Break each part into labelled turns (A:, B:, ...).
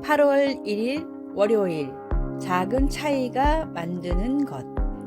A: 8월 1일 월요일, 작은 차이가 만드는 것.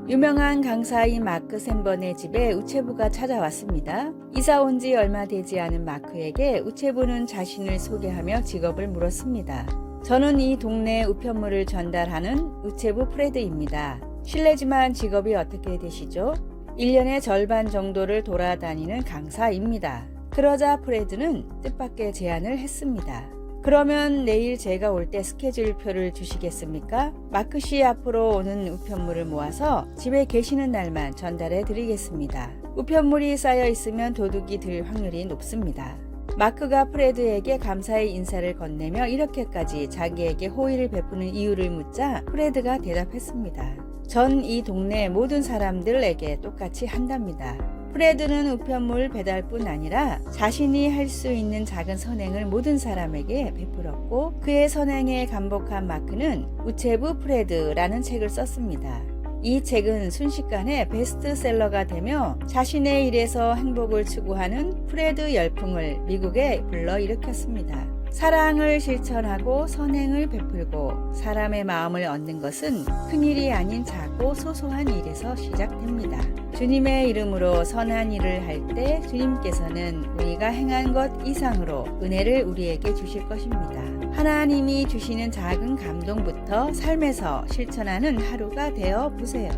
A: 유명한 강사인 마크 샌번의 집에 우체부가 찾아왔습니다. 이사 온 지 얼마 되지 않은 마크에게 우체부는 자신을 소개하며 직업을 물었습니다. 저는 이 동네 우편물을 전달하는 우체부 프레드입니다. 실례지만 직업이 어떻게 되시죠? 1년의 절반 정도를 돌아다니는 강사입니다. 그러자 프레드는 뜻밖의 제안을 했습니다. 그러면 내일 제가 올 때 스케줄표를 주시겠습니까? 마크 씨 앞으로 오는 우편물을 모아서 집에 계시는 날만 전달해 드리겠습니다. 우편물이 쌓여 있으면 도둑이 들 확률이 높습니다. 마크가 프레드에게 감사의 인사를 건네며 이렇게까지 자기에게 호의를 베푸는 이유를 묻자 프레드가 대답했습니다. 전 이 동네 모든 사람들에게 똑같이 한답니다. 프레드는 우편물 배달뿐 아니라 자신이 할 수 있는 작은 선행을 모든 사람에게 베풀었고, 그의 선행에 감복한 마크는 우체부 프레드라는 책을 썼습니다. 이 책은 순식간에 베스트셀러가 되며 자신의 일에서 행복을 추구하는 프레드 열풍을 미국에 불러일으켰습니다. 사랑을 실천하고 선행을 베풀고 사람의 마음을 얻는 것은 큰일이 아닌 작고 소소한 일에서 시작됩니다. 주님의 이름으로 선한 일을 할 때 주님께서는 우리가 행한 것 이상으로 은혜를 우리에게 주실 것입니다. 하나님이 주시는 작은 감동부터 삶에서 실천하는 하루가 되어 보세요.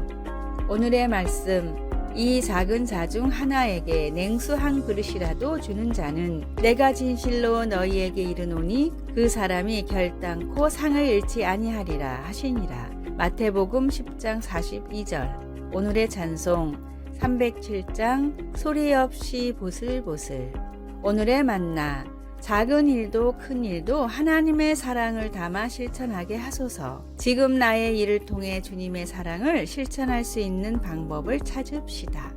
A: 오늘의 말씀, 이 작은 자 중 하나에게 냉수 한 그릇이라도 주는 자는 내가 진실로 너희에게 이르노니 그 사람이 결단코 상을 잃지 아니하리라 하시니라. 마태복음 10장 42절. 오늘의 찬송 307장 소리 없이 보슬보슬. 오늘의 만나, 작은 일도 큰 일도 하나님의 사랑을 담아 실천하게 하소서. 지금 나의 일을 통해 주님의 사랑을 실천할 수 있는 방법을 찾읍시다.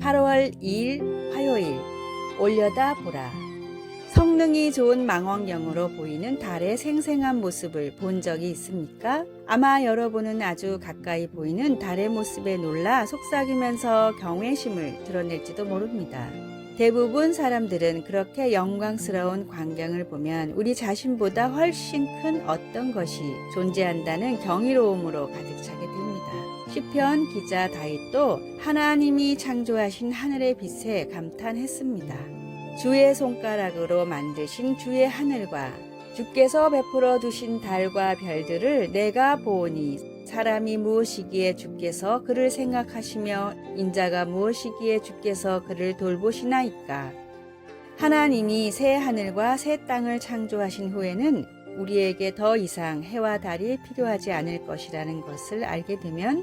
A: (8월 2일) 화요일, 올려다보라. 성능이 좋은 망원경으로 보이는 달의 생생한 모습을 본 적이 있습니까? 아마 여러분은 아주 가까이 보이는 달의 모습에 놀라 속삭이면서 경외심을 드러낼지도 모릅니다. 대부분 사람들은 그렇게 영광스러운 광경을 보면 우리 자신보다 훨씬 큰 어떤 것이 존재한다는 경이로움으로 가득 차게 됩니다. 시편 기자 다윗도 하나님이 창조하신 하늘의 빛에 감탄했습니다. 주의 손가락으로 만드신 주의 하늘과 주께서 베풀어 두신 달과 별들을 내가 보오니 사람이 무엇이기에 주께서 그를 생각하시며 인자가 무엇이기에 주께서 그를 돌보시나이까. 하나님이 새 하늘과 새 땅을 창조하신 후에는 우리에게 더 이상 해와 달이 필요하지 않을 것이라는 것을 알게 되면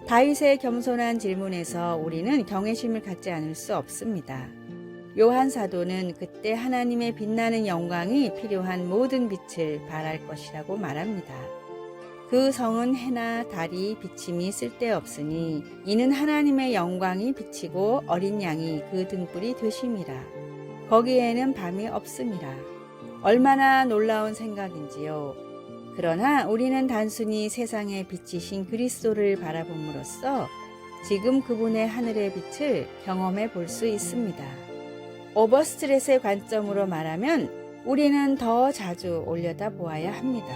A: 다윗의 겸손한 질문에서 우리는 경외심을 갖지 않을 수 없습니다. 요한 사도는 그때 하나님의 빛나는 영광이 필요한 모든 빛을 발할 것이라고 말합니다. 그 성은 해나 달이 비침이 쓸데없으니 이는 하나님의 영광이 비치고 어린 양이 그 등불이 되심이라. 거기에는 밤이 없음이라. 얼마나 놀라운 생각인지요. 그러나 우리는 단순히 세상에 비치신 그리스도를 바라봄으로써 지금 그분의 하늘의 빛을 경험해 볼 수 있습니다. 오버스트레스의 관점으로 말하면 우리는 더 자주 올려다 보아야 합니다.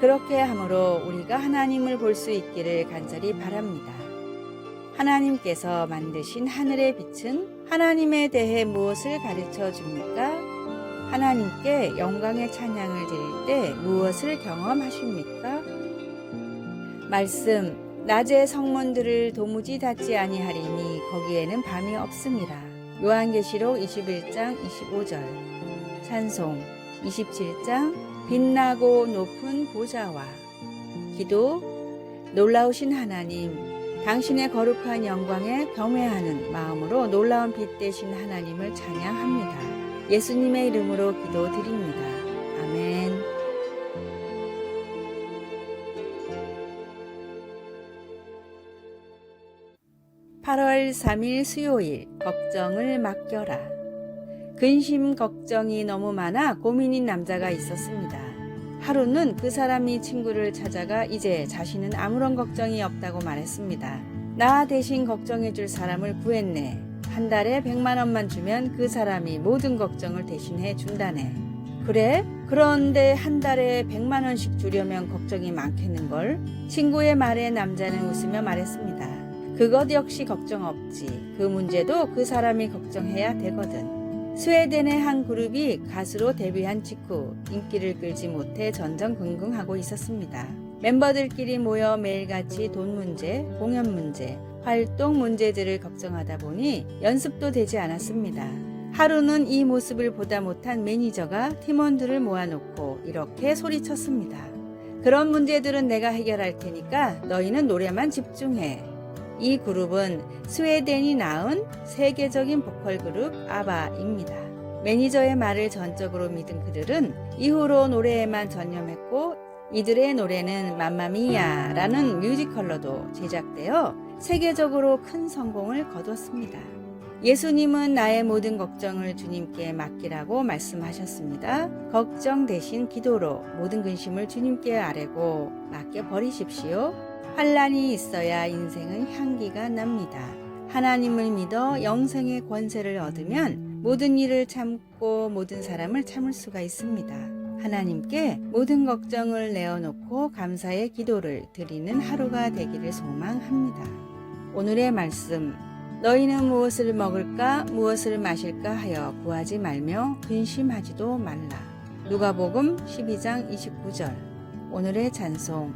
A: 그렇게 함으로 우리가 하나님을 볼 수 있기를 간절히 바랍니다. 하나님께서 만드신 하늘의 빛은 하나님에 대해 무엇을 가르쳐 줍니까? 하나님께 영광의 찬양을 드릴 때 무엇을 경험하십니까? 말씀, 낮의 성문들을 도무지 닫지 아니하리니 거기에는 밤이 없음이라. 요한계시록 21장 25절. 찬송 27장 빛나고 높은 보좌와. 기도, 놀라우신 하나님, 당신의 거룩한 영광에 경외하는 마음으로 놀라운 빛 되신 하나님을 찬양합니다. 예수님의 이름으로 기도드립니다. 아멘. (8월 3일) 수요일, 걱정을 맡겨라. 근심 걱정이 너무 많아 고민인 남자가 있었습니다. 하루는 그 사람이 친구를 찾아가 이제 자신은 아무런 걱정이 없다고 말했습니다. 나 대신 걱정해 줄 사람을 구했네. 한 달에 100만 원만 주면 그 사람이 모든 걱정을 대신해 준다네. 그래? 그런데 한 달에 100만 원씩 주려면 걱정이 많겠는걸? 친구의 말에 남자는 웃으며 말했습니다. 그것 역시 걱정 없지. 그 문제도 그 사람이 걱정해야 되거든. 스웨덴의 한 그룹이 가수로 데뷔한 직후 인기를 끌지 못해 전전긍긍하고 있었습니다. 멤버들끼리 모여 매일같이 돈 문제, 공연 문제, 활동 문제들을 걱정하다 보니 연습도 되지 않았습니다. 하루는 이 모습을 보다 못한 매니저가 팀원들을 모아놓고 이렇게 소리쳤습니다. 그런 문제들은 내가 해결할 테니까 너희는 노래만 집중해. 이 그룹은 스웨덴이 낳은 세계적인 보컬 그룹 아바입니다. 매니저의 말을 전적으로 믿은 그들은 이후로 노래에만 전념했고 이들의 노래는 맘마미아라는 뮤지컬로도 제작되어 세계적으로 큰 성공을 거두었습니다. 예수님은 나의 모든 걱정을 주님께 맡기라고 말씀하셨습니다. 걱정 대신 기도로 모든 근심을 주님께 아뢰고 맡겨버리십시오. 환란이 있어야 인생은 향기가 납니다. 하나님을 믿어 영생의 권세를 얻으면 모든 일을 참고 모든 사람을 참을 수가 있습니다. 하나님께 모든 걱정을 내어놓고 감사의 기도를 드리는 하루가 되기를 소망합니다. 오늘의 말씀, 너희는 무엇을 먹을까 무엇을 마실까 하여 구하지 말며 근심하지도 말라. 누가복음 12장 29절. 오늘의 찬송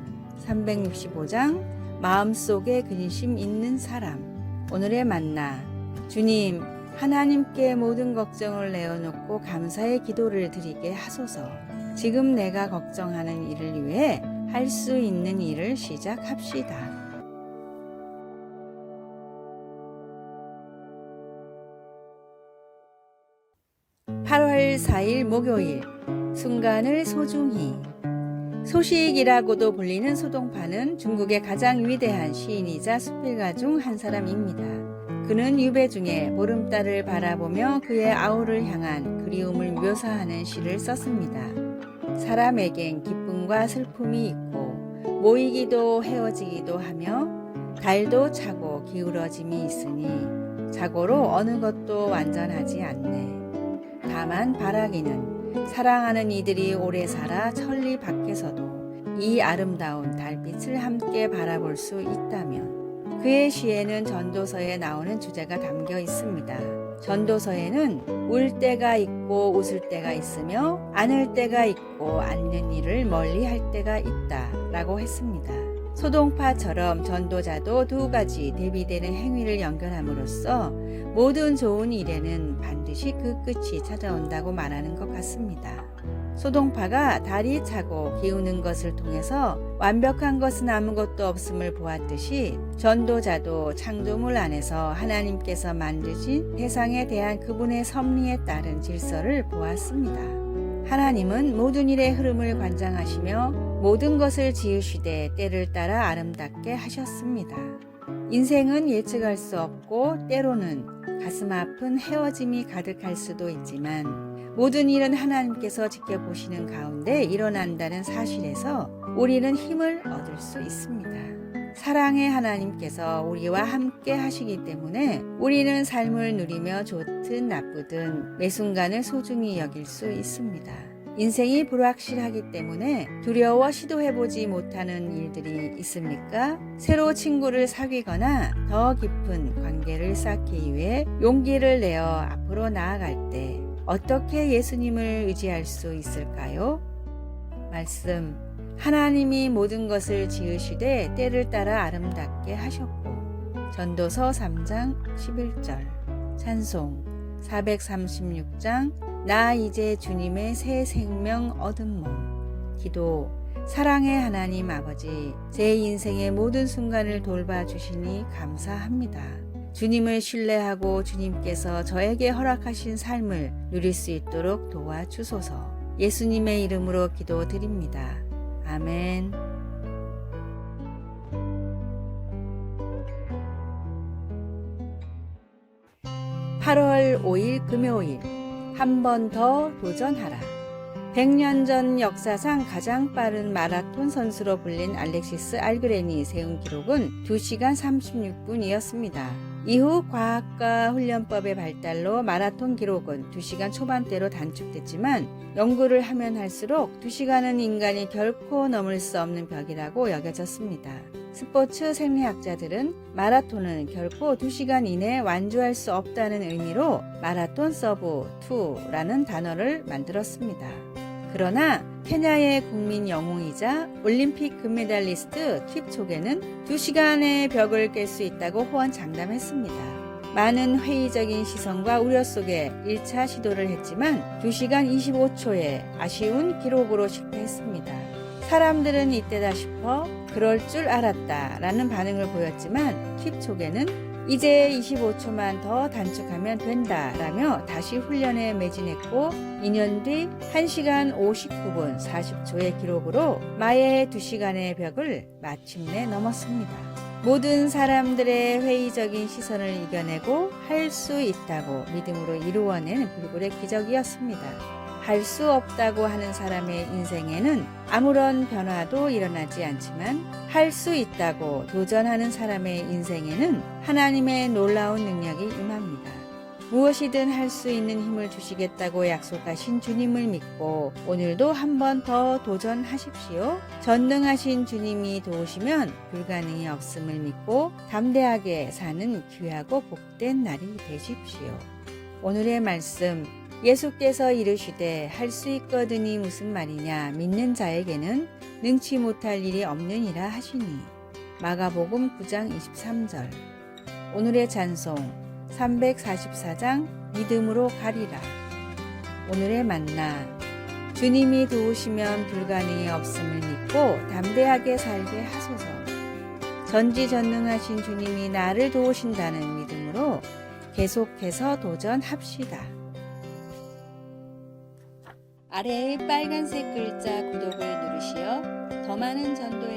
A: 365장 마음속에 근심 있는 사람. 오늘의 만나, 주님 하나님께 모든 걱정을 내어놓고 감사의 기도를 드리게 하소서. 지금 내가 걱정하는 일을 위해 할 수 있는 일을 시작합시다. 8월 4일 목요일, 순간을 소중히. 소식이라고도 불리는 소동파는 중국의 가장 위대한 시인이자 수필가 중 한 사람입니다. 그는 유배 중에 보름달을 바라보며 그의 아우를 향한 그리움을 묘사하는 시를 썼습니다. 사람에겐 기쁨과 슬픔이 있고 모이기도 헤어지기도 하며 달도 차고 기울어짐이 있으니 자고로 어느 것도 완전하지 않네. 다만 바라기는 사랑하는 이들이 오래 살아 천리 밖에서도 이 아름다운 달빛을 함께 바라볼 수 있다면. 그의 시에는 전도서에 나오는 주제가 담겨 있습니다. 전도서에는 울 때가 있고 웃을 때가 있으며 안을 때가 있고 않는 일을 멀리 할 때가 있다 라고 했습니다. 소동파처럼 전도자도 두 가지 대비되는 행위를 연결함으로써 모든 좋은 일에는 반드시 그 끝이 찾아온다고 말하는 것 같습니다. 소동파가 달이 차고 기우는 것을 통해서 완벽한 것은 아무것도 없음을 보았듯이 전도자도 창조물 안에서 하나님께서 만드신 세상에 대한 그분의 섭리에 따른 질서를 보았습니다. 하나님은 모든 일의 흐름을 관장하시며 모든 것을 지으시되 때를 따라 아름답게 하셨습니다. 인생은 예측할 수 없고 때로는 가슴 아픈 헤어짐이 가득할 수도 있지만 모든 일은 하나님께서 지켜보시는 가운데 일어난다는 사실에서 우리는 힘을 얻을 수 있습니다. 사랑의 하나님께서 우리와 함께 하시기 때문에 우리는 삶을 누리며 좋든 나쁘든 매 순간을 소중히 여길 수 있습니다. 인생이 불확실하기 때문에 두려워 시도해보지 못하는 일들이 있습니까? 새로 친구를 사귀거나 더 깊은 관계를 쌓기 위해 용기를 내어 앞으로 나아갈 때 어떻게 예수님을 의지할 수 있을까요? 말씀, 하나님이 모든 것을 지으시되 때를 따라 아름답게 하셨고. 전도서 3장 11절. 찬송 436장 나 이제 주님의 새 생명 얻은 몸. 기도, 사랑의 하나님 아버지, 제 인생의 모든 순간을 돌봐주시니 감사합니다. 주님을 신뢰하고 주님께서 저에게 허락하신 삶을 누릴 수 있도록 도와주소서. 예수님의 이름으로 기도드립니다. 아멘. 8월 5일 금요일, 한 번 더 도전하라. 100년 전 역사상 가장 빠른 마라톤 선수로 불린 알렉시스 알그렌이 세운 기록은 2시간 36분이었습니다. 이후 과학과 훈련법의 발달로 마라톤 기록은 2시간 초반대로 단축됐지만 연구를 하면 할수록 2시간은 인간이 결코 넘을 수 없는 벽이라고 여겨졌습니다. 스포츠 생리학자들은 마라톤은 결코 2시간 이내 완주할 수 없다는 의미로 마라톤 서브 2라는 단어를 만들었습니다. 그러나 케냐의 국민 영웅이자 올림픽 금메달리스트 킵초게는 2시간의 벽을 깰 수 있다고 호언장담했습니다. 많은 회의적인 시선과 우려 속에 1차 시도를 했지만 2시간 25초의 아쉬운 기록으로 실패했습니다. 사람들은 이때다 싶어 그럴 줄 알았다 라는 반응을 보였지만 킵초게는 이제 25초만 더 단축하면 된다 라며 다시 훈련에 매진했고 2년 뒤 1시간 59분 40초의 기록으로 마의 2시간의 벽을 마침내 넘었습니다. 모든 사람들의 회의적인 시선을 이겨내고 할 수 있다고 믿음으로 이루어낸 불굴의 기적이었습니다. 할 수 없다고 하는 사람의 인생에는 아무런 변화도 일어나지 않지만 할 수 있다고 도전하는 사람의 인생에는 하나님의 놀라운 능력이 임합니다. 무엇이든 할 수 있는 힘을 주시겠다고 약속하신 주님을 믿고 오늘도 한 번 더 도전하십시오. 전능하신 주님이 도우시면 불가능이 없음을 믿고 담대하게 사는 귀하고 복된 날이 되십시오. 오늘의 말씀, 예수께서 이르시되 할 수 있거든이 무슨 말이냐 믿는 자에게는 능치 못할 일이 없느니라 하시니. 마가복음 9장 23절. 오늘의 찬송 344장 믿음으로 가리라. 오늘의 만나, 주님이 도우시면 불가능이 없음을 믿고 담대하게 살게 하소서. 전지전능하신 주님이 나를 도우신다는 믿음으로 계속해서 도전합시다. 아래의 빨간색 글자 구독을 누르시어 더 많은 전도의